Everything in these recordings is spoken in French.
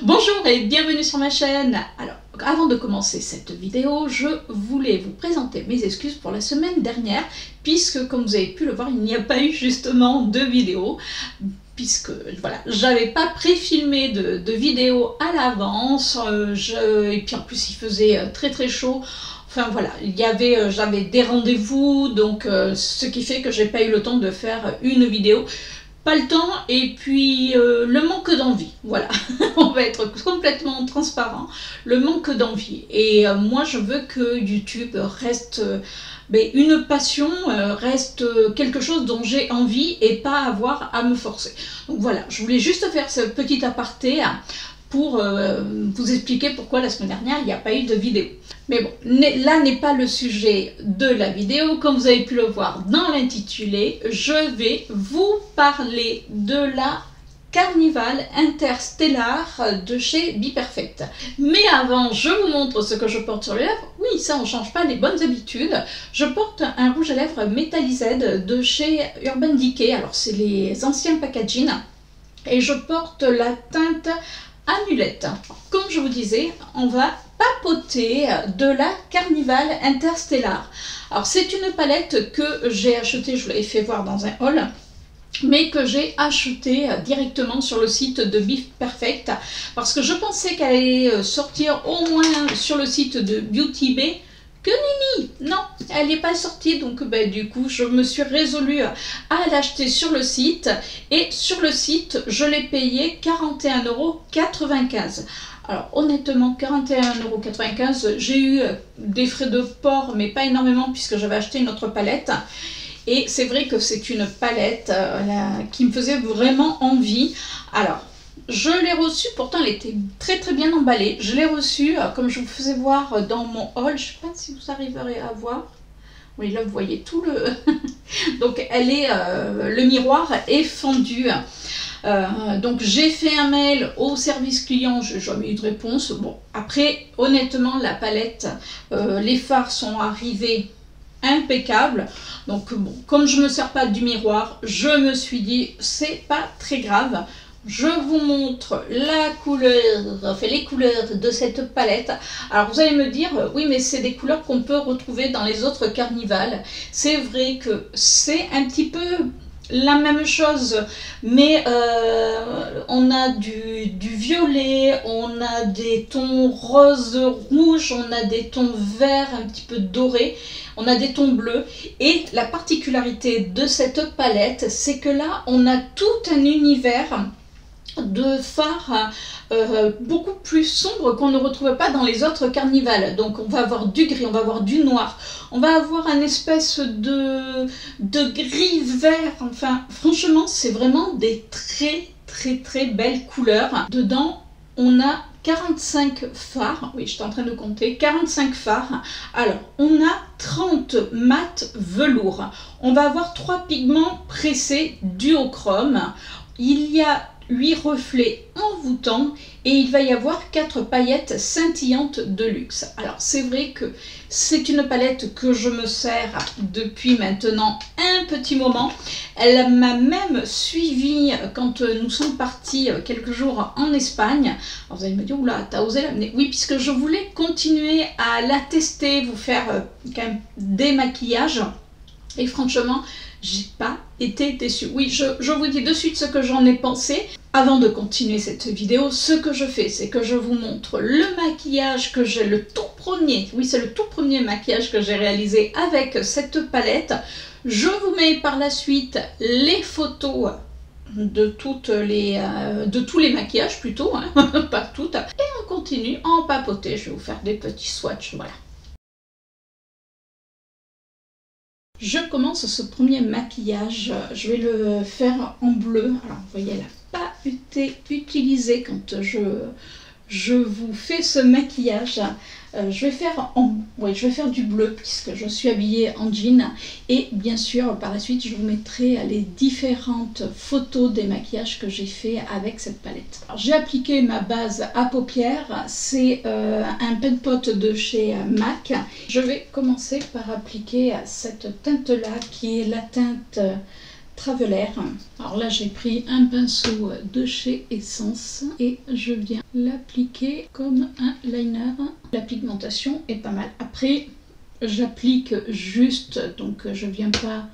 Bonjour et bienvenue sur ma chaîne. Alors, avant de commencer cette vidéo, je voulais vous présenter mes excuses pour la semaine dernière, puisque comme vous avez pu le voir, il n'y a pas eu justement de vidéo, puisque voilà, j'avais pas pré-filmé de vidéo à l'avance, et puis en plus il faisait très chaud. Enfin voilà, j'avais des rendez-vous, donc ce qui fait que j'ai pas eu le temps de faire une vidéo. Pas le temps et puis le manque d'envie, voilà, on va être complètement transparent, le manque d'envie. Et moi je veux que YouTube reste une passion, reste quelque chose dont j'ai envie et pas avoir à me forcer. Donc voilà, je voulais juste faire ce petit aparté pour vous expliquer pourquoi la semaine dernière il n'y a pas eu de vidéo. Mais bon, là n'est pas le sujet de la vidéo. Comme vous avez pu le voir dans l'intitulé, je vais vous parler de la Carnival Interstellar de chez BePerfect. Mais avant, je vous montre ce que je porte sur les lèvres. Oui, ça on change pas les bonnes habitudes. Je porte un rouge à lèvres Metalized de chez Urban Decay. Alors c'est les anciens packaging. Et je porte la teinte Amulette. Comme je vous disais, on va papoter de la Carnival Interstellar. Alors c'est une palette que j'ai achetée, je vous l'avais fait voir dans un haul, mais que j'ai achetée directement sur le site de BePerfect parce que je pensais qu'elle allait sortir au moins sur le site de Beauty Bay. Que nenni, non, elle n'est pas sortie, donc du coup je me suis résolue à l'acheter sur le site, et sur le site je l'ai payé 41,95 €. Alors honnêtement 41,95 €, j'ai eu des frais de port mais pas énormément puisque j'avais acheté une autre palette. Et c'est vrai que c'est une palette qui me faisait vraiment envie. Alors je l'ai reçue, pourtant elle était très bien emballée. Je l'ai reçue, comme je vous faisais voir dans mon haul, je ne sais pas si vous arriverez à voir. Oui, là vous voyez tout le... Donc elle est, le miroir est fendu. Donc j'ai fait un mail au service client, je n'ai jamais eu de réponse. Bon, après honnêtement la palette, les fards sont arrivés impeccable. Donc bon, comme je me sers pas du miroir, je me suis dit c'est pas très grave. Je vous montre la couleur, enfin les couleurs de cette palette. Alors vous allez me dire, oui mais c'est des couleurs qu'on peut retrouver dans les autres carnivals. C'est vrai que c'est un petit peu la même chose, mais on a du violet, on a des tons rose, rouge, on a des tons verts un petit peu dorés, on a des tons bleus. Et la particularité de cette palette, c'est que là on a tout un univers de fards beaucoup plus sombre qu'on ne retrouve pas dans les autres carnivals. Donc on va avoir du gris, on va avoir du noir, on va avoir un espèce de gris vert. Enfin franchement c'est vraiment des très belles couleurs. Dedans on a 45 fards, oui je suis en train de compter, 45 fards. Alors on a 30 mat velours, on va avoir 3 pigments pressés duochrome, il y a 8 reflets envoûtants et il va y avoir 4 paillettes scintillantes de luxe. Alors c'est vrai que c'est une palette que je me sers depuis maintenant un petit moment. Elle m'a même suivi quand nous sommes partis quelques jours en Espagne. Alors vous allez me dire, oula, t'as osé l'amener? Oui, puisque je voulais continuer à la tester, vous faire quand même des maquillages. Et franchement, j'ai pas été déçue. Oui, je vous dis de suite ce que j'en ai pensé. Avant de continuer cette vidéo, ce que je fais, c'est que je vous montre le maquillage que j'ai, le tout premier. Oui, c'est le tout premier maquillage que j'ai réalisé avec cette palette. Je vous mets par la suite les photos de tous les maquillages plutôt, hein, pas toutes. Et on continue en papoter. Je vais vous faire des petits swatchs, voilà. Je commence ce premier maquillage, je vais le faire en bleu. Alors vous voyez, elle n'a pas été utilisée quand je vous fais ce maquillage. Je vais faire du bleu puisque je suis habillée en jean, et bien sûr par la suite je vous mettrai les différentes photos des maquillages que j'ai fait avec cette palette. J'ai appliqué ma base à paupières, c'est un pen pot de chez MAC. Je vais commencer par appliquer cette teinte là qui est la teinte Traveler. Alors là j'ai pris un pinceau de chez Essence et je viens l'appliquer comme un liner. La pigmentation est pas mal. Après j'applique juste, donc je viens pas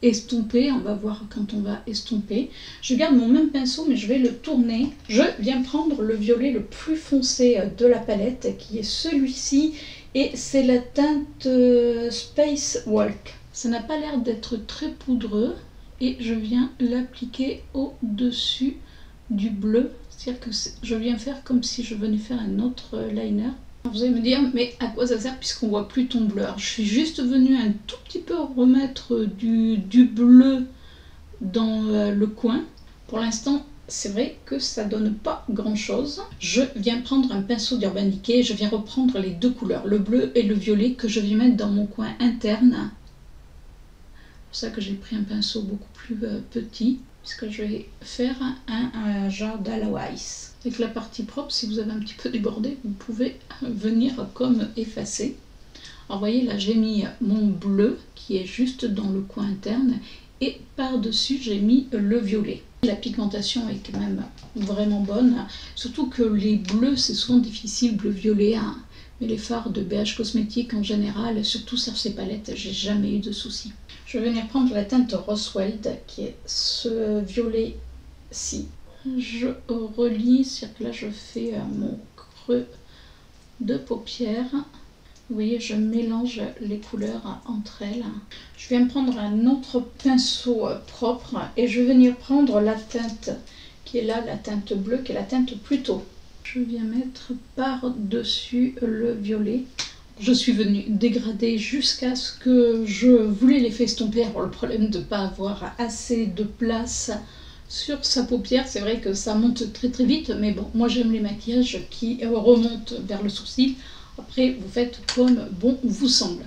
estomper, on va voir quand on va estomper. Je garde mon même pinceau mais je vais le tourner. Je viens prendre le violet le plus foncé de la palette qui est celui-ci et c'est la teinte Space Walk. Ça n'a pas l'air d'être très poudreux et je viens l'appliquer au-dessus du bleu. C'est-à-dire que je viens faire comme si je venais faire un autre liner. Vous allez me dire, mais à quoi ça sert puisqu'on voit plus ton bleu? Alors, je suis juste venue un tout petit peu remettre du bleu dans le coin. Pour l'instant, c'est vrai que ça donne pas grand chose. Je viens prendre un pinceau d'Urban Decay, je viens reprendre les deux couleurs, le bleu et le violet, que je viens mettre dans mon coin interne. C'est pour ça que j'ai pris un pinceau beaucoup plus petit, puisque je vais faire un genre d'Aloïs. Avec la partie propre, si vous avez un petit peu débordé, vous pouvez venir comme effacer. Alors vous voyez, là j'ai mis mon bleu qui est juste dans le coin interne et par-dessus j'ai mis le violet. La pigmentation est quand même vraiment bonne, surtout que les bleus c'est souvent difficile, bleu-violet, hein. Mais les fards de BH Cosmétiques en général, surtout sur ces palettes, j'ai jamais eu de soucis. Je vais venir prendre la teinte Rosweld qui est ce violet-ci. Je relis, c'est-à-dire que là je fais mon creux de paupières. Vous voyez, je mélange les couleurs entre elles. Je viens prendre un autre pinceau propre et je vais venir prendre la teinte qui est là, la teinte bleue, qui est la teinte Pluto. Je viens mettre par-dessus le violet. Je suis venue dégrader jusqu'à ce que je voulais les faire estomper. Alors le problème de ne pas avoir assez de place sur sa paupière, c'est vrai que ça monte très très vite, mais bon, moi j'aime les maquillages qui remontent vers le sourcil. Après, vous faites comme bon vous semble.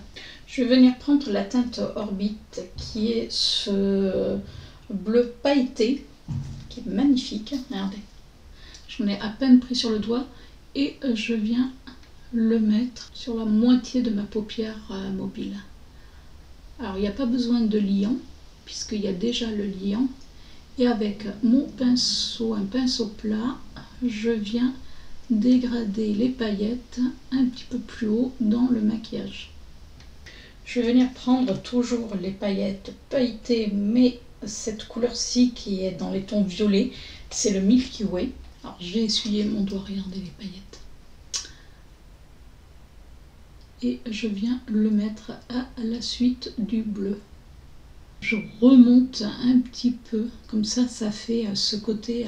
Je vais venir prendre la teinte Orbit, qui est ce bleu pailleté, qui est magnifique. Regardez, j'en ai à peine pris sur le doigt, et je viens le mettre sur la moitié de ma paupière mobile. Alors, il n'y a pas besoin de liant, puisqu'il y a déjà le liant. Et avec mon pinceau, un pinceau plat, je viens dégrader les paillettes un petit peu plus haut dans le maquillage. Je vais venir prendre toujours les paillettes pailletées, mais cette couleur-ci qui est dans les tons violets, c'est le Milky Way. Alors j'ai essuyé mon doigt, regardez les paillettes. Et je viens le mettre à la suite du bleu. Je remonte un petit peu, comme ça, ça fait ce côté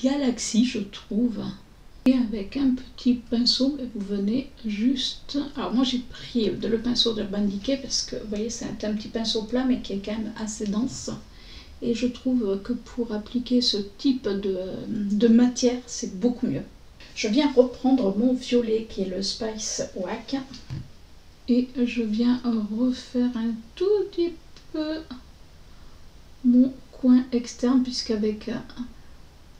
galaxie, je trouve. Et avec un petit pinceau, vous venez juste... Alors moi j'ai pris le pinceau d'Urban Decay parce que, vous voyez, c'est un petit pinceau plat, mais qui est quand même assez dense. Et je trouve que pour appliquer ce type de matière, c'est beaucoup mieux. Je viens reprendre mon violet, qui est le Spice Wax. Et je viens refaire un tout petit peu mon coin externe, puisqu'avec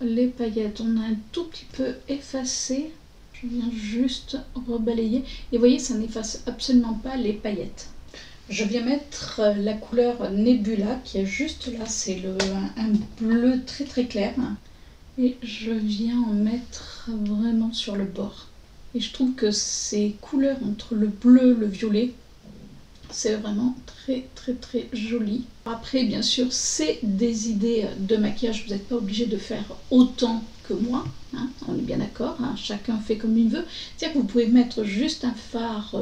les paillettes on a un tout petit peu effacé. Je viens juste rebalayer et vous voyez, ça n'efface absolument pas les paillettes. Je viens mettre la couleur Nebula qui est juste là, c'est un bleu très très clair, et je viens en mettre vraiment sur le bord. Et je trouve que ces couleurs entre le bleu et le violet, c'est vraiment très très très joli. Après, bien sûr, c'est des idées de maquillage, vous n'êtes pas obligé de faire autant que moi, hein, on est bien d'accord, hein, chacun fait comme il veut. C'est-à-dire que vous pouvez mettre juste un fard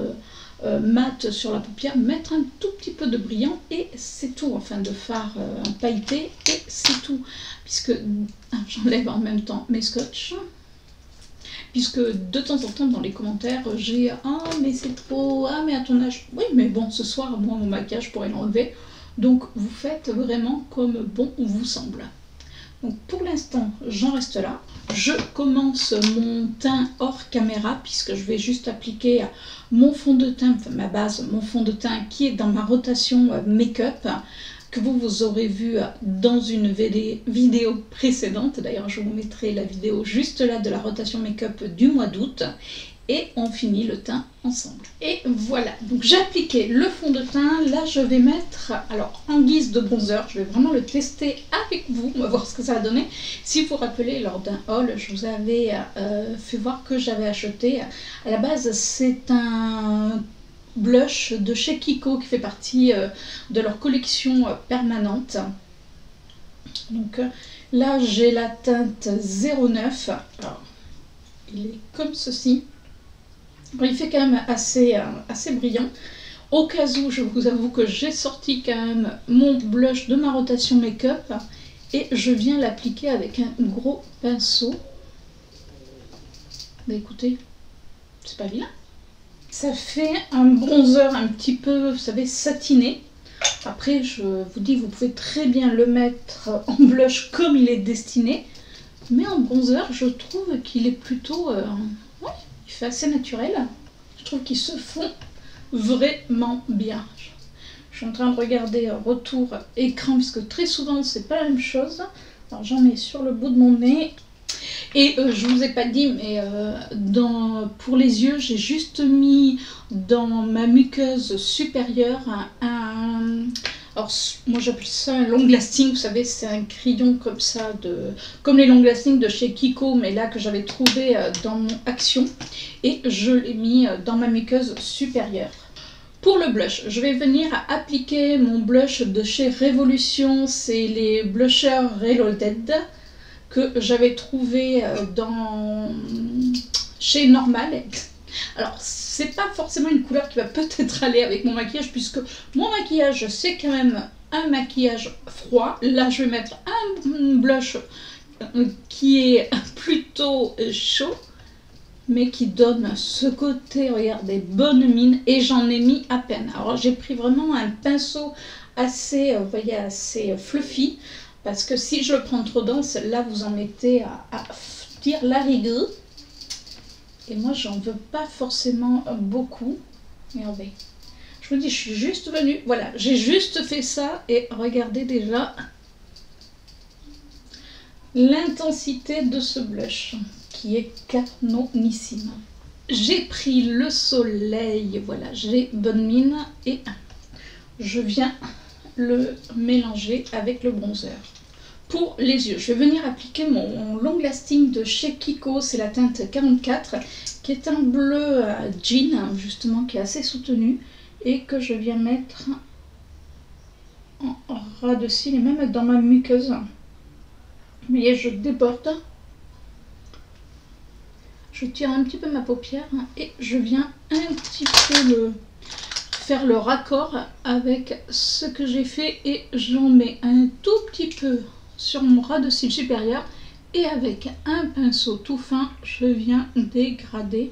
mat sur la paupière, mettre un tout petit peu de brillant et c'est tout, enfin de fard pailleté et c'est tout. Puisque, j'enlève en même temps mes scotch. Puisque de temps en temps dans les commentaires j'ai « Ah mais c'est trop, ah mais à ton âge ». Oui mais bon, ce soir moi mon maquillage je pourrais l'enlever. Donc vous faites vraiment comme bon vous semble. Donc pour l'instant j'en reste là. Je commence mon teint hors caméra puisque je vais juste appliquer mon fond de teint, enfin ma base, mon fond de teint qui est dans ma rotation make-up, que vous aurez vu dans une vidéo précédente. D'ailleurs, je vous mettrai la vidéo juste là de la rotation make-up du mois d'août. et on finit le teint ensemble. Et voilà, donc j'ai appliqué le fond de teint. Là je vais mettre, alors en guise de bronzer, je vais vraiment le tester avec vous, on va voir ce que ça va donner. Si vous vous rappelez, lors d'un haul, je vous avais fait voir que j'avais acheté, à la base c'est un blush de chez Kiko qui fait partie de leur collection permanente. Donc là j'ai la teinte 09, alors il est comme ceci. Il fait quand même assez brillant. Au cas où, je vous avoue que j'ai sorti quand même mon blush de ma rotation make-up et je viens l'appliquer avec un gros pinceau. Bah écoutez, c'est pas vilain. Ça fait un bronzer un petit peu, vous savez, satiné. Après, je vous dis, vous pouvez très bien le mettre en blush comme il est destiné. Mais en bronzer, je trouve qu'il est plutôt... ouais, il fait assez naturel. Je trouve qu'il se fond vraiment bien. Je suis en train de regarder retour écran, puisque très souvent, c'est pas la même chose. Alors, j'en mets sur le bout de mon nez. Et je vous ai pas dit, mais pour les yeux, j'ai juste mis dans ma muqueuse supérieure alors moi j'appelle ça un long lasting, vous savez, c'est un crayon comme ça, comme les long lasting de chez Kiko, mais là que j'avais trouvé dans mon Action, et je l'ai mis dans ma muqueuse supérieure. Pour le blush, je vais venir appliquer mon blush de chez Révolution, c'est les blushers Reloaded, que j'avais trouvé chez Normal. Alors, c'est pas forcément une couleur qui va peut-être aller avec mon maquillage, puisque mon maquillage, c'est quand même un maquillage froid. Là, je vais mettre un blush qui est plutôt chaud, mais qui donne ce côté, regardez, bonne mine, et j'en ai mis à peine. Alors, j'ai pris vraiment un pinceau assez, vous voyez, assez fluffy, parce que si je le prends trop dense, là, vous en mettez à dire la rigueur. Et moi, j'en veux pas forcément beaucoup. Regardez. Je vous dis, je suis juste venue. Voilà, j'ai juste fait ça. Et regardez déjà l'intensité de ce blush qui est canonissime. J'ai pris le soleil. Voilà, j'ai bonne mine. Et je viens le mélanger avec le bronzer. Pour les yeux, je vais venir appliquer mon long lasting de chez Kiko, c'est la teinte 44, qui est un bleu jean, justement, qui est assez soutenu, et que je viens mettre en ras de cils et même dans ma muqueuse. Vous voyez, je déborde, je tire un petit peu ma paupière, et je viens un petit peu faire le raccord avec ce que j'ai fait, et j'en mets un tout petit peu sur mon ras de cils supérieur, et avec un pinceau tout fin, je viens dégrader,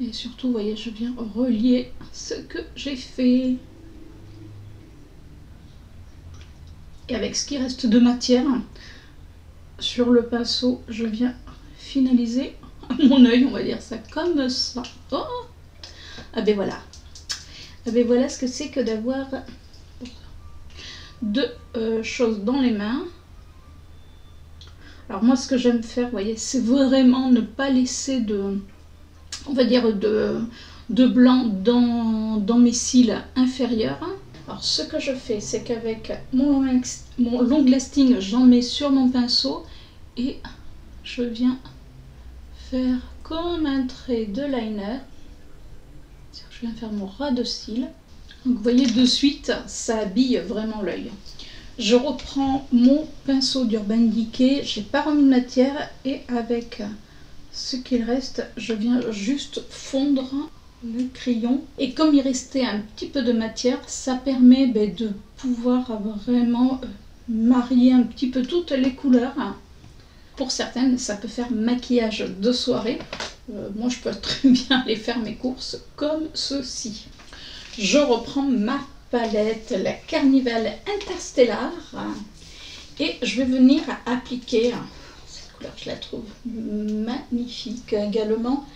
et surtout, vous voyez, je viens relier ce que j'ai fait. Et avec ce qui reste de matière, sur le pinceau, je viens finaliser mon œil, on va dire ça comme ça. Oh, ah ben voilà. Ah ben voilà ce que c'est que d'avoir deux choses dans les mains. Alors moi, ce que j'aime faire, vous voyez, c'est vraiment ne pas laisser on va dire, de blanc dans mes cils inférieurs. Alors ce que je fais, c'est qu'avec mon long lasting, j'en mets sur mon pinceau et je viens faire comme un trait de liner. Je viens faire mon ras de cils. Donc vous voyez, de suite, ça habille vraiment l'œil. Je reprends mon pinceau d'Urban Decay, j'ai pas remis de matière, et avec ce qu'il reste, je viens juste fondre le crayon. Et comme il restait un petit peu de matière, ça permet de pouvoir vraiment marier un petit peu toutes les couleurs. Pour certaines, ça peut faire maquillage de soirée. Moi, je peux très bien aller faire mes courses comme ceci. Je reprends ma palette, la Carnival Interstellar, et je vais venir appliquer cette couleur, je la trouve magnifique également.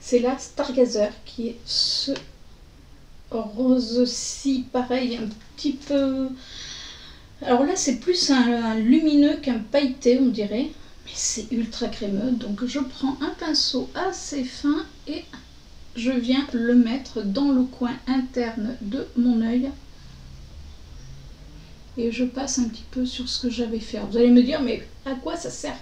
C'est la Stargazer, qui est ce rose-ci, pareil, un petit peu... Alors là, c'est plus un lumineux qu'un pailleté, on dirait. Mais c'est ultra crémeux, donc je prends un pinceau assez fin et je viens le mettre dans le coin interne de mon œil. Et je passe un petit peu sur ce que j'avais fait. Vous allez me dire, mais à quoi ça sert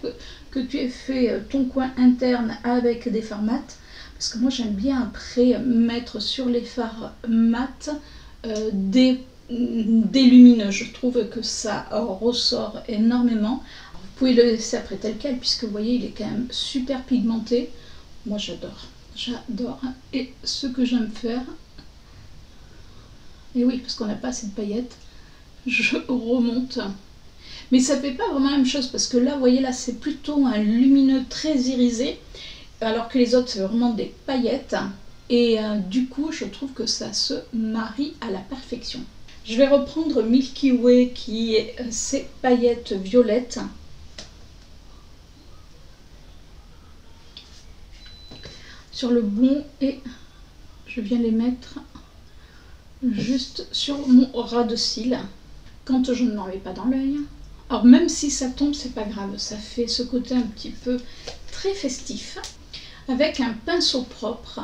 que tu aies fait ton coin interne avec des fards mat? Parce que moi j'aime bien après mettre sur les fards mat des lumineux. Je trouve que ça ressort énormément. Vous pouvez le laisser après tel quel, puisque vous voyez, il est quand même super pigmenté. Moi j'adore, j'adore. Et ce que j'aime faire, et oui, parce qu'on n'a pas assez de paillettes, je remonte. Mais ça fait pas vraiment la même chose, parce que là, vous voyez, là c'est plutôt un lumineux très irisé, alors que les autres c'est vraiment des paillettes. Et du coup, je trouve que ça se marie à la perfection. Je vais reprendre Milky Way, qui est ces paillettes violettes. Sur le bon, et je viens les mettre juste sur mon ras de cils, quand je ne m'en vais pas dans l'œil. Alors même si ça tombe, c'est pas grave, ça fait ce côté un petit peu très festif. Avec un pinceau propre,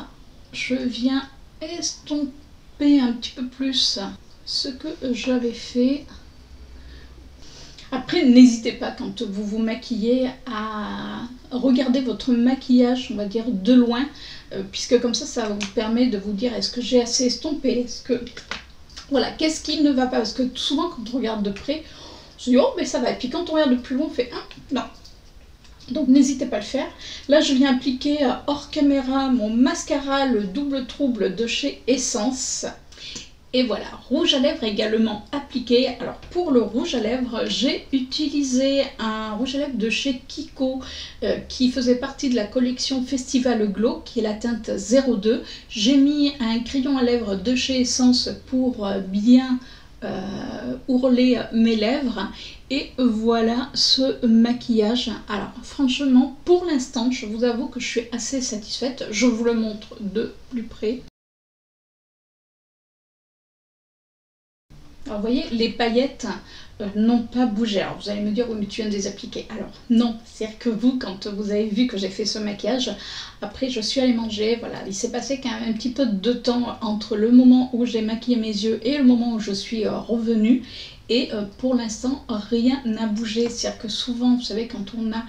je viens estomper un petit peu plus ce que j'avais fait. Après, n'hésitez pas quand vous vous maquillez à regarder votre maquillage, on va dire, de loin, puisque comme ça vous permet de vous dire, est-ce que j'ai assez estompé, est-ce que... Voilà, qu'est-ce qui ne va pas? Parce que souvent, quand on regarde de près, on se dit, oh, mais ça va. Et puis quand on regarde de plus loin, on fait, non. Donc n'hésitez pas à le faire. Là, je viens appliquer hors caméra mon mascara, le Double Trouble de chez Essence. Et voilà, rouge à lèvres également appliqué. Alors pour le rouge à lèvres, j'ai utilisé un rouge à lèvres de chez Kiko qui faisait partie de la collection Festival Glow, qui est la teinte 02. J'ai mis un crayon à lèvres de chez Essence pour bien ourler mes lèvres. Et voilà ce maquillage. Alors franchement, pour l'instant, je vous avoue que je suis assez satisfaite. Je vous le montre de plus près. Alors vous voyez, les paillettes n'ont pas bougé. Alors vous allez me dire, oui mais tu viens de les appliquer. Alors non, c'est-à-dire que vous, quand vous avez vu que j'ai fait ce maquillage, après je suis allée manger, voilà, il s'est passé quand même un petit peu de temps entre le moment où j'ai maquillé mes yeux et le moment où je suis revenue. Et pour l'instant, rien n'a bougé. C'est-à-dire que souvent, vous savez, quand on a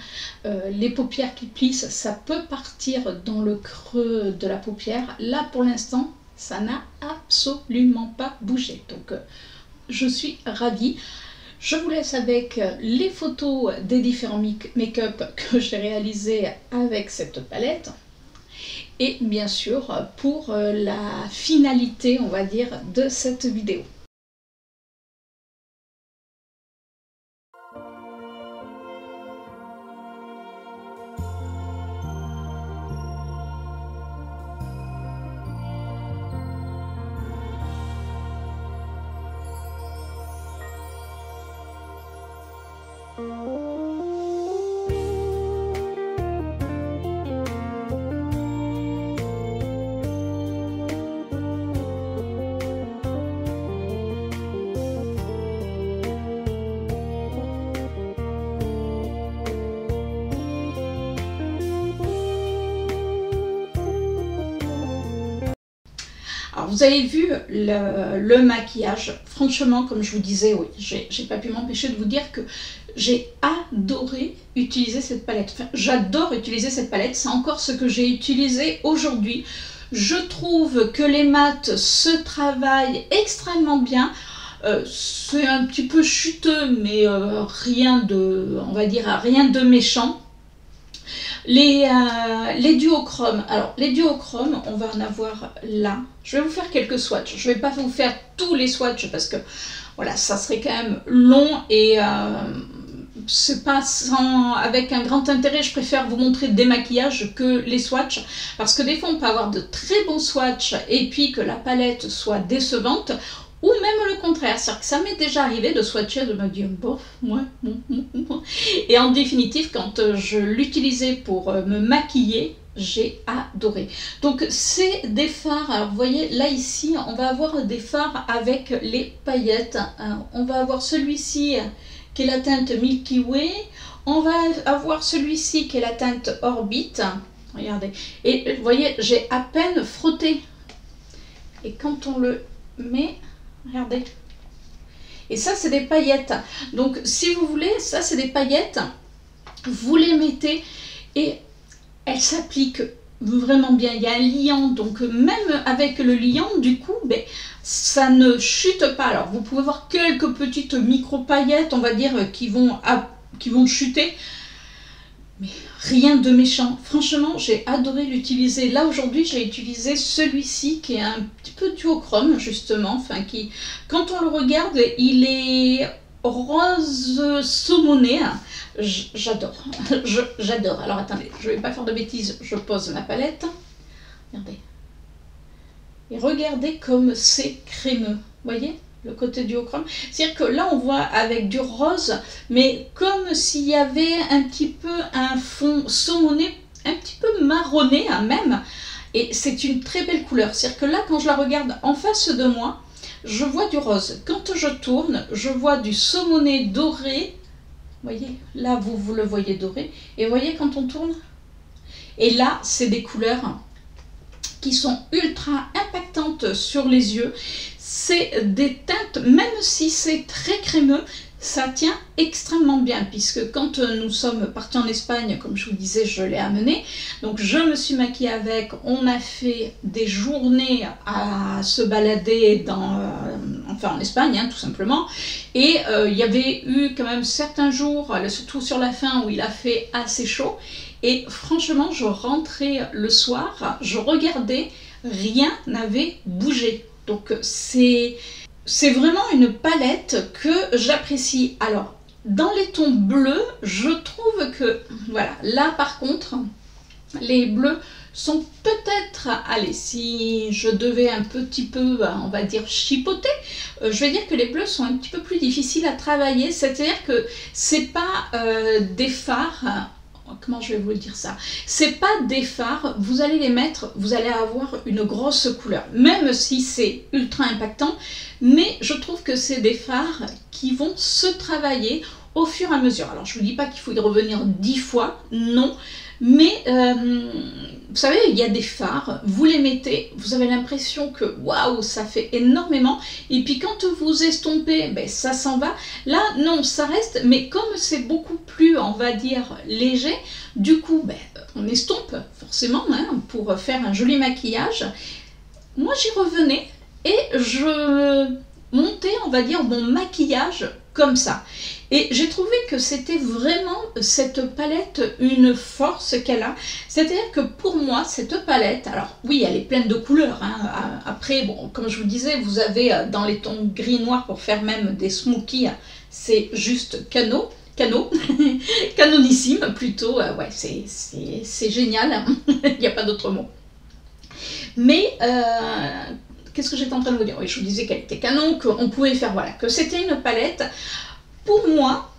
les paupières qui plissent, ça peut partir dans le creux de la paupière. Là, pour l'instant, ça n'a absolument pas bougé. Donc, je suis ravie. Je vous laisse avec les photos des différents make-up que j'ai réalisés avec cette palette. Et bien sûr, pour la finalité, on va dire, de cette vidéo. Alors vous avez vu le maquillage, franchement comme je vous disais, oui, j'ai pas pu m'empêcher de vous dire que j'ai adoré utiliser cette palette. Enfin, j'adore utiliser cette palette, c'est encore ce que j'ai utilisé aujourd'hui. Je trouve que les mats se travaillent extrêmement bien. C'est un petit peu chuteux, mais rien de, on va dire, rien de méchant. Les duochromes, alors les duochromes, on va en avoir là. Je vais vous faire quelques swatchs. Je ne vais pas vous faire tous les swatchs parce que voilà, ça serait quand même long et c'est pas avec un grand intérêt. Je préfère vous montrer des maquillages que les swatchs parce que des fois on peut avoir de très bons swatchs et puis que la palette soit décevante. Ou même le contraire, c'est-à-dire que ça m'est déjà arrivé de swatcher, de me dire bof, ouais, et en définitive, quand je l'utilisais pour me maquiller, j'ai adoré. Donc c'est des fards, alors, vous voyez là ici, on va avoir des fards avec les paillettes. On va avoir celui-ci qui est la teinte Milky Way. On va avoir celui-ci qui est la teinte Orbit. Regardez. Et vous voyez, j'ai à peine frotté. Et quand on le met, regardez. Et ça, c'est des paillettes. Donc, si vous voulez, ça, c'est des paillettes. Vous les mettez et elles s'appliquent vraiment bien. Il y a un liant, donc même avec le liant, du coup, ben, ça ne chute pas. Alors, vous pouvez voir quelques petites micro-paillettes, on va dire, qui vont chuter. Mais rien de méchant. Franchement, j'ai adoré l'utiliser. Là, aujourd'hui, j'ai utilisé celui-ci qui est un petit peu duochrome, justement. Enfin, qui, quand on le regarde, il est rose saumoné. J'adore. J'adore. Alors, attendez, je ne vais pas faire de bêtises. Je pose ma palette. Regardez. Et regardez comme c'est crémeux. Vous voyez ? Le côté duochrome. C'est-à-dire que là, on voit avec du rose, mais comme s'il y avait un petit peu un fond saumoné, un petit peu marronné même. Et c'est une très belle couleur. C'est-à-dire que là, quand je la regarde en face de moi, je vois du rose. Quand je tourne, je vois du saumoné doré. Vous voyez, là, vous le voyez doré. Et vous voyez quand on tourne. Et là, c'est des couleurs qui sont ultra impactantes sur les yeux. C'est des teintes, même si c'est très crémeux, ça tient extrêmement bien, puisque quand nous sommes partis en Espagne, comme je vous disais, je l'ai amené, donc je me suis maquillée avec, on a fait des journées à se balader enfin en Espagne, hein, tout simplement, et il y avait eu quand même certains jours, surtout sur la fin, où il a fait assez chaud, et franchement, je rentrais le soir, je regardais, rien n'avait bougé. Donc c'est vraiment une palette que j'apprécie. Alors, dans les tons bleus, je trouve que, voilà, là par contre, les bleus sont peut-être, allez, si je devais un petit peu, on va dire, chipoter, je vais dire que les bleus sont un petit peu plus difficiles à travailler, c'est-à-dire que c'est pas des fards. Comment je vais vous dire ça? C'est pas des fards, vous allez les mettre, vous allez avoir une grosse couleur, même si c'est ultra impactant, mais je trouve que c'est des fards qui vont se travailler au fur et à mesure. Alors je vous dis pas qu'il faut y revenir 10 fois, non, mais vous savez, il y a des fards, vous les mettez, vous avez l'impression que waouh, ça fait énormément, et puis quand vous estompez, ben, ça s'en va. Là, non, ça reste, mais comme c'est beaucoup plus, on va dire, léger, du coup, ben, on estompe forcément hein, pour faire un joli maquillage. Moi, j'y revenais et je montais, on va dire, mon maquillage comme ça. Et j'ai trouvé que c'était vraiment cette palette une force qu'elle a. C'est-à-dire que pour moi, cette palette, alors oui, elle est pleine de couleurs. Hein. Après, bon, comme je vous disais, vous avez dans les tons gris-noir pour faire même des smokies, c'est juste canonissime plutôt. Ouais, c'est génial. Il n'y a pas d'autre mot. Mais qu'est-ce que j'étais en train de vous dire? Oui, je vous disais qu'elle était canon, qu'on pouvait faire, voilà, que c'était une palette. Pour moi,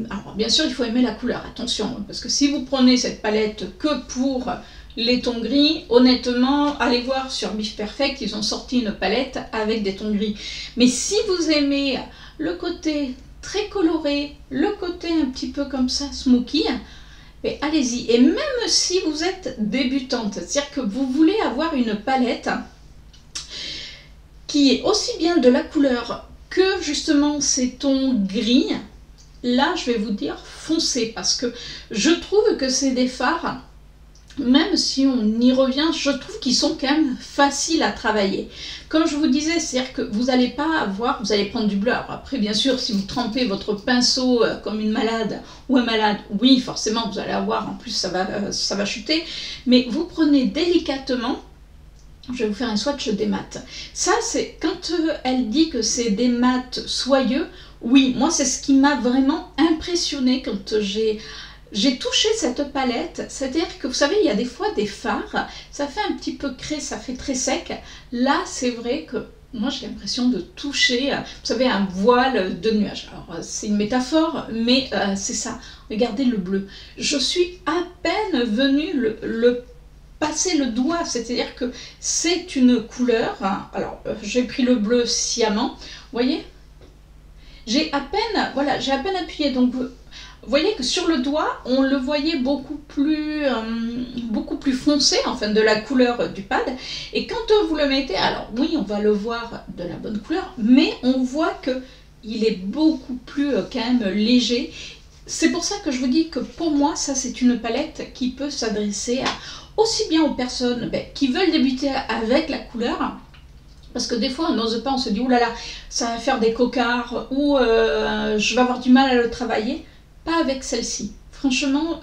alors bien sûr il faut aimer la couleur, attention, parce que si vous prenez cette palette que pour les tons gris, honnêtement, allez voir sur Bif Perfect, ils ont sorti une palette avec des tons gris. Mais si vous aimez le côté très coloré, le côté un petit peu comme ça, smoky, allez-y. Et même si vous êtes débutante, c'est-à-dire que vous voulez avoir une palette qui est aussi bien de la couleur que justement ces tons gris, là je vais vous dire foncez, parce que je trouve que c'est des fards, même si on y revient, je trouve qu'ils sont quand même faciles à travailler. Comme je vous disais, c'est-à-dire que vous n'allez pas avoir, vous allez prendre du bleu. Alors après, bien sûr, si vous trempez votre pinceau comme une malade ou un malade, oui, forcément, vous allez avoir, en plus ça va chuter, mais vous prenez délicatement. Je vais vous faire un swatch des mats. Ça, c'est quand elle dit que c'est des mats soyeux. Oui, moi, c'est ce qui m'a vraiment impressionné quand j'ai touché cette palette. C'est-à-dire que, vous savez, il y a des fois des fards, ça fait un petit peu crée, ça fait très sec. Là, c'est vrai que moi, j'ai l'impression de toucher, vous savez, un voile de nuages. Alors, c'est une métaphore, mais c'est ça. Regardez le bleu. Je suis à peine venue le passer le doigt, c'est-à-dire que c'est une couleur, hein. Alors j'ai pris le bleu sciemment, vous voyez, voilà, j'ai à peine appuyé. Donc vous voyez que sur le doigt, on le voyait beaucoup plus foncé, enfin de la couleur du pad. Et quand vous le mettez, alors oui, on va le voir de la bonne couleur, mais on voit que il est beaucoup plus quand même léger. C'est pour ça que je vous dis que pour moi, ça c'est une palette qui peut s'adresser aussi bien aux personnes qui veulent débuter avec la couleur, parce que des fois on n'ose pas, on se dit oulala, ça va faire des cocards ou je vais avoir du mal à le travailler. Pas avec celle-ci. Franchement,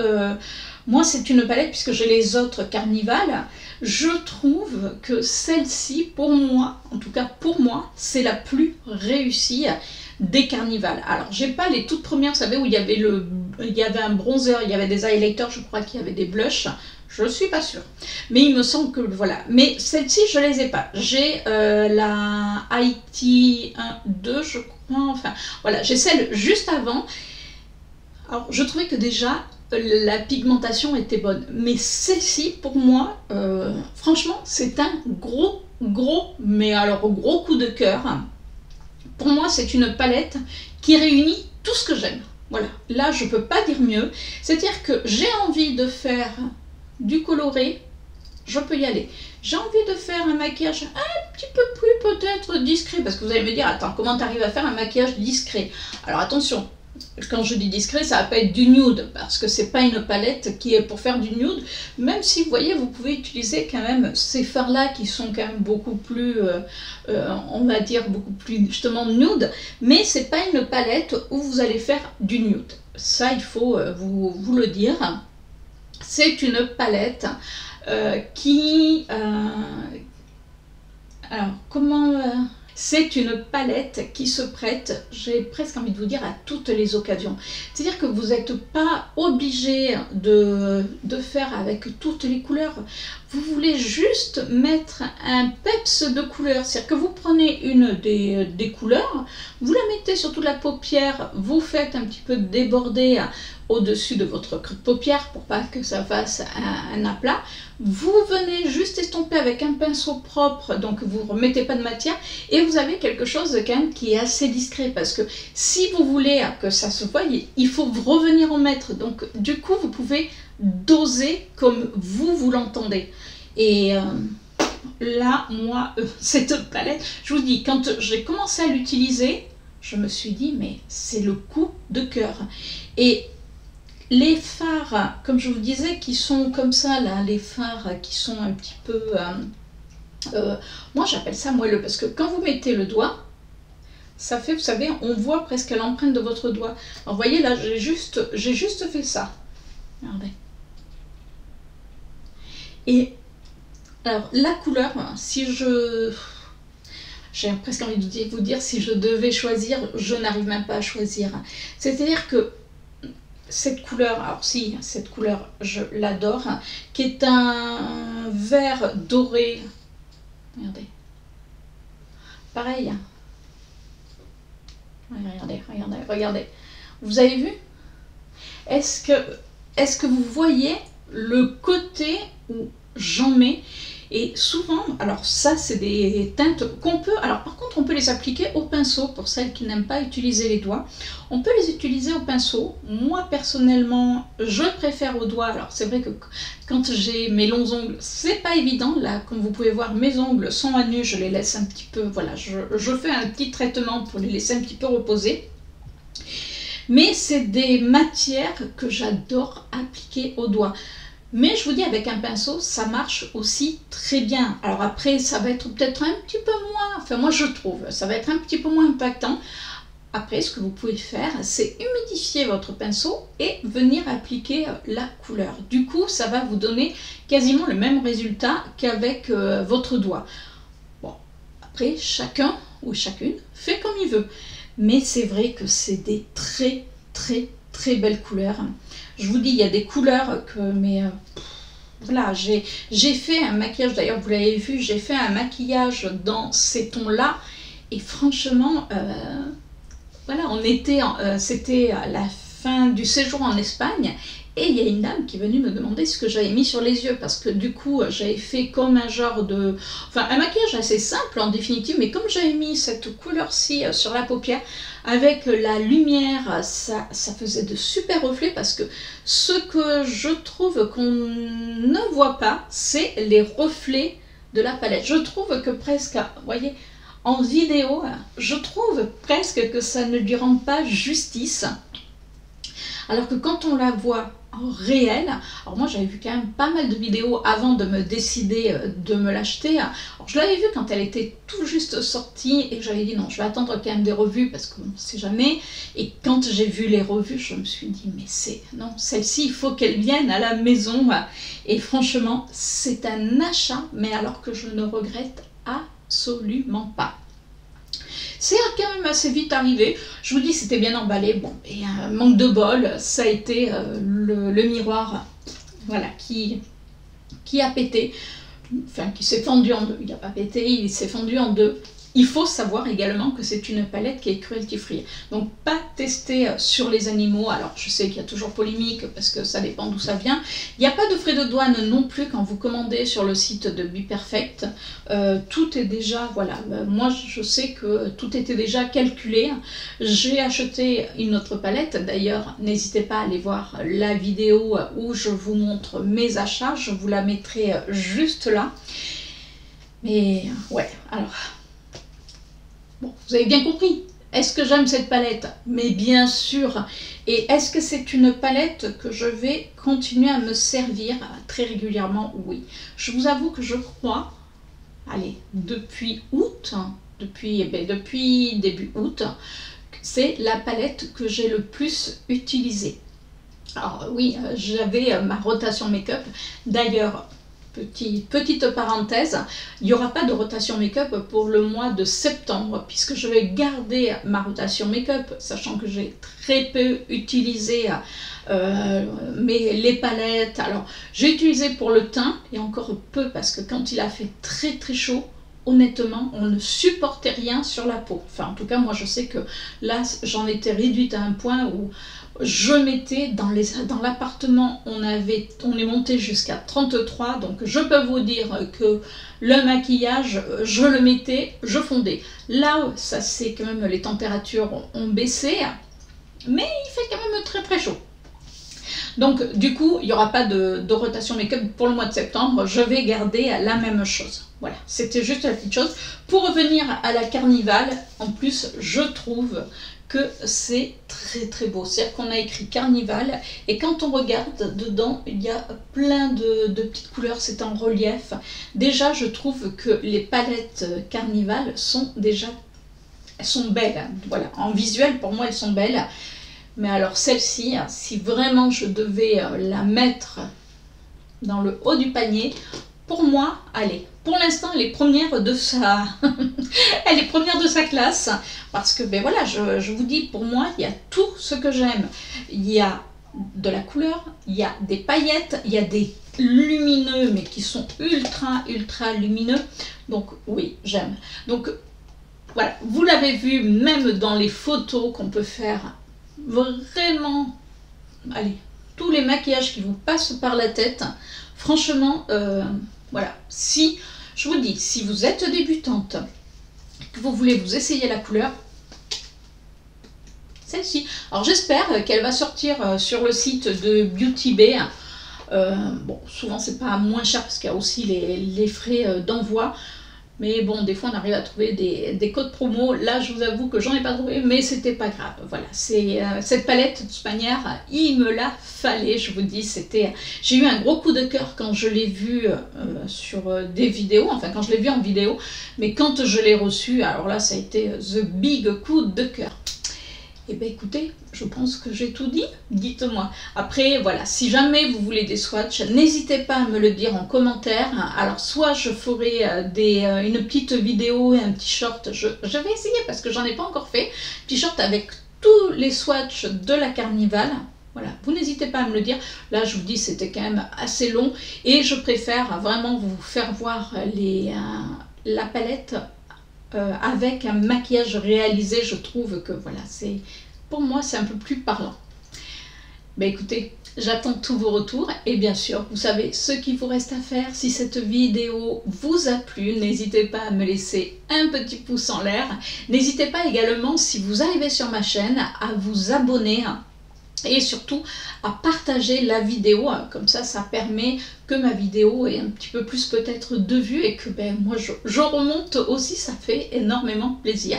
moi c'est une palette, puisque j'ai les autres Carnival, je trouve que celle-ci, pour moi, en tout cas pour moi, c'est la plus réussie des Carnival. Alors j'ai pas les toutes premières, vous savez, où il y avait un bronzer, il y avait des highlighters, je crois qu'il y avait des blushs. Je suis pas sûre, mais il me semble que voilà. Mais celle-ci, je les ai pas. J'ai la IT 1-2, je crois. Enfin, voilà, j'ai celle juste avant. Alors, je trouvais que déjà, la pigmentation était bonne. Mais celle-ci, pour moi, franchement, c'est un gros, mais alors gros coup de cœur. Pour moi, c'est une palette qui réunit tout ce que j'aime. Voilà, là, je peux pas dire mieux. C'est-à-dire que j'ai envie de faire du coloré, je peux y aller. J'ai envie de faire un maquillage un petit peu plus peut-être discret, parce que vous allez me dire, attends, comment tu arrives à faire un maquillage discret? Alors attention, quand je dis discret, ça va pas être du nude, parce que c'est pas une palette qui est pour faire du nude, même si vous voyez, vous pouvez utiliser quand même ces fards là qui sont quand même beaucoup plus, on va dire beaucoup plus justement nude, mais c'est pas une palette où vous allez faire du nude. Ça, il faut vous le dire. C'est une palette alors comment c'est une palette qui se prête, j'ai presque envie de vous dire, à toutes les occasions. C'est-à-dire que vous n'êtes pas obligé de faire avec toutes les couleurs. Vous voulez juste mettre un peps de couleur. C'est-à-dire que vous prenez une des couleurs, vous la mettez sur toute la paupière, vous faites un petit peu déborder au-dessus de votre creux de paupière pour pas que ça fasse un aplat. Vous venez juste estomper avec un pinceau propre, donc vous ne remettez pas de matière, et vous avez quelque chose quand même qui est assez discret, parce que si vous voulez que ça se voie, il faut revenir en mettre. Donc du coup, vous pouvez doser comme vous l'entendez. Et là, moi, cette palette, je vous dis, quand j'ai commencé à l'utiliser, je me suis dit, mais c'est le coup de cœur. Et les fards, comme je vous disais, qui sont comme ça, là, les fards qui sont un petit peu... moi, j'appelle ça moelleux, parce que quand vous mettez le doigt, ça fait, vous savez, on voit presque l'empreinte de votre doigt. Alors, vous voyez, là, j'ai juste fait ça. Regardez. Et, alors, la couleur, si j'ai presque envie de vous dire, si je devais choisir, je n'arrive même pas à choisir. C'est-à-dire que cette couleur, alors si, cette couleur, je l'adore, qui est un vert doré. Regardez. Pareil. Regardez. Vous avez vu? Est-ce que vous voyez le côté où j'en mets? Et souvent, alors ça c'est des teintes qu'on peut, alors par contre on peut les appliquer au pinceau pour celles qui n'aiment pas utiliser les doigts. On peut les utiliser au pinceau. Moi personnellement, je préfère au doigt. Alors c'est vrai que quand j'ai mes longs ongles, c'est pas évident. Là, comme vous pouvez voir, mes ongles sont à nu, je les laisse un petit peu, voilà, je fais un petit traitement pour les laisser un petit peu reposer. Mais c'est des matières que j'adore appliquer au doigt. Mais je vous dis, avec un pinceau, ça marche aussi très bien. Alors après, ça va être peut-être un petit peu moins, enfin moi je trouve, ça va être un petit peu moins impactant. Après, ce que vous pouvez faire, c'est humidifier votre pinceau et venir appliquer la couleur. Du coup, ça va vous donner quasiment le même résultat qu'avec votre doigt. Bon, après, chacun ou chacune fait comme il veut. Mais c'est vrai que c'est des très belles couleurs. Je vous dis, il y a des couleurs que, mais voilà, j'ai fait un maquillage, d'ailleurs vous l'avez vu, j'ai fait un maquillage dans ces tons-là, et franchement, voilà, c'était à la fin du séjour en Espagne, Et il y a une dame qui est venue me demander ce que j'avais mis sur les yeux, parce que du coup j'avais fait comme un genre de... Enfin un maquillage assez simple en définitive, mais comme j'avais mis cette couleur-ci sur la paupière, avec la lumière, ça faisait de super reflets, parce que ce que je trouve qu'on ne voit pas, c'est les reflets de la palette. Je trouve que presque, vous voyez, en vidéo, je trouve presque que ça ne lui rend pas justice. Alors que quand on la voit en réel, alors moi j'avais vu quand même pas mal de vidéos avant de me décider de me l'acheter. Alors je l'avais vue quand elle était tout juste sortie et j'avais dit non, je vais attendre quand même des revues parce qu'on ne sait jamais. Et quand j'ai vu les revues, je me suis dit mais c'est non, celle-ci il faut qu'elle vienne à la maison. Et franchement c'est un achat, mais alors que je ne regrette absolument pas. C'est quand même assez vite arrivé. Je vous dis, c'était bien emballé. Bon, et un manque de bol, ça a été le miroir, voilà, qui a pété. Enfin, qui s'est fendu en deux. Il n'a pas pété, il s'est fendu en deux. Il faut savoir également que c'est une palette qui est cruelty free. Donc pas testée sur les animaux. Alors je sais qu'il y a toujours polémique parce que ça dépend d'où ça vient. Il n'y a pas de frais de douane non plus quand vous commandez sur le site de BePerfect. Tout est déjà, voilà, moi je sais que tout était déjà calculé. J'ai acheté une autre palette. D'ailleurs, n'hésitez pas à aller voir la vidéo où je vous montre mes achats. Je vous la mettrai juste là. Mais ouais, alors... Bon, vous avez bien compris. Est-ce que j'aime cette palette? Mais bien sûr. Et est-ce que c'est une palette que je vais continuer à me servir très régulièrement? Oui. Je vous avoue que je crois, allez, depuis août, depuis début août, c'est la palette que j'ai le plus utilisée. Alors oui, j'avais ma rotation make-up. D'ailleurs, petite parenthèse, il n'y aura pas de rotation make-up pour le mois de septembre, puisque je vais garder ma rotation make-up, sachant que j'ai très peu utilisé les palettes. Alors, j'ai utilisé pour le teint, et encore peu, parce que quand il a fait très très chaud, honnêtement, on ne supportait rien sur la peau. Enfin, en tout cas, moi, je sais que là, j'en étais réduite à un point où je mettais dans l'appartement, on est monté jusqu'à 33, donc je peux vous dire que le maquillage, je le mettais, je fondais. Là, ça c'est quand même, les températures ont baissé, mais il fait quand même très très chaud. Donc du coup, il n'y aura pas de rotation make-up pour le mois de septembre, je vais garder la même chose. Voilà, c'était juste la petite chose. Pour revenir à la Carnival, en plus, je trouve que c'est très très beau. C'est-à-dire qu'on a écrit Carnival et quand on regarde dedans, il y a plein de petites couleurs, c'est en relief. Déjà, je trouve que les palettes Carnival sont déjà, elles sont belles. Voilà, en visuel, pour moi, elles sont belles. Mais alors celle-ci, si vraiment je devais la mettre dans le haut du panier, pour moi, allez, pour l'instant, elle est première de sa... elle est première de sa classe, parce que, ben voilà, je vous dis, pour moi, il y a tout ce que j'aime. Il y a de la couleur, il y a des paillettes, il y a des lumineux, mais qui sont ultra, ultra lumineux. Donc, oui, j'aime. Donc, voilà, vous l'avez vu, même dans les photos qu'on peut faire, vraiment, allez, tous les maquillages qui vous passent par la tête, franchement, voilà, si, je vous dis, si vous êtes débutante, que vous voulez vous essayer la couleur, celle-ci. Alors j'espère qu'elle va sortir sur le site de Beauty Bay. Bon, souvent c'est pas moins cher parce qu'il y a aussi les frais d'envoi. Mais bon, des fois on arrive à trouver des codes promo. Là, je vous avoue que j'en ai pas trouvé, mais c'était pas grave. Voilà, c'est cette palette de toute manière, il me la fallait. Je vous dis, c'était. J'ai eu un gros coup de cœur quand je l'ai vue sur des vidéos, enfin quand je l'ai vue en vidéo, mais quand je l'ai reçue, alors là, ça a été the big coup de cœur. Eh bien écoutez, je pense que j'ai tout dit, dites-moi. Après, voilà, si jamais vous voulez des swatchs, n'hésitez pas à me le dire en commentaire. Alors soit je ferai une petite vidéo et un petit short, je vais essayer parce que j'en ai pas encore fait, petit short avec tous les swatchs de la Carnival. Voilà, vous n'hésitez pas à me le dire. Là, je vous dis, c'était quand même assez long et je préfère vraiment vous faire voir la palette avec un maquillage réalisé. Je trouve que voilà, pour moi c'est un peu plus parlant. Ben écoutez, J'attends tous vos retours et bien sûr, vous savez ce qu'il vous reste à faire. Si cette vidéo vous a plu, n'hésitez pas à me laisser un petit pouce en l'air. N'hésitez pas également, si vous arrivez sur ma chaîne, à vous abonner et surtout à partager la vidéo. Comme ça permet que ma vidéo ait un petit peu plus peut-être de vues et que moi je remonte aussi, ça fait énormément plaisir.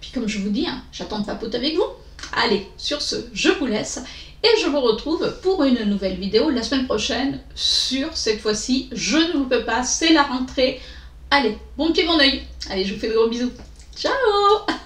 Puis comme je vous dis, j'attends de papoter avec vous. Allez, sur ce, je vous laisse. Et je vous retrouve pour une nouvelle vidéo la semaine prochaine sur, cette fois-ci, je ne vous peux pas, c'est la rentrée. Allez, bon pied, bon oeil. Allez, je vous fais de gros bisous. Ciao!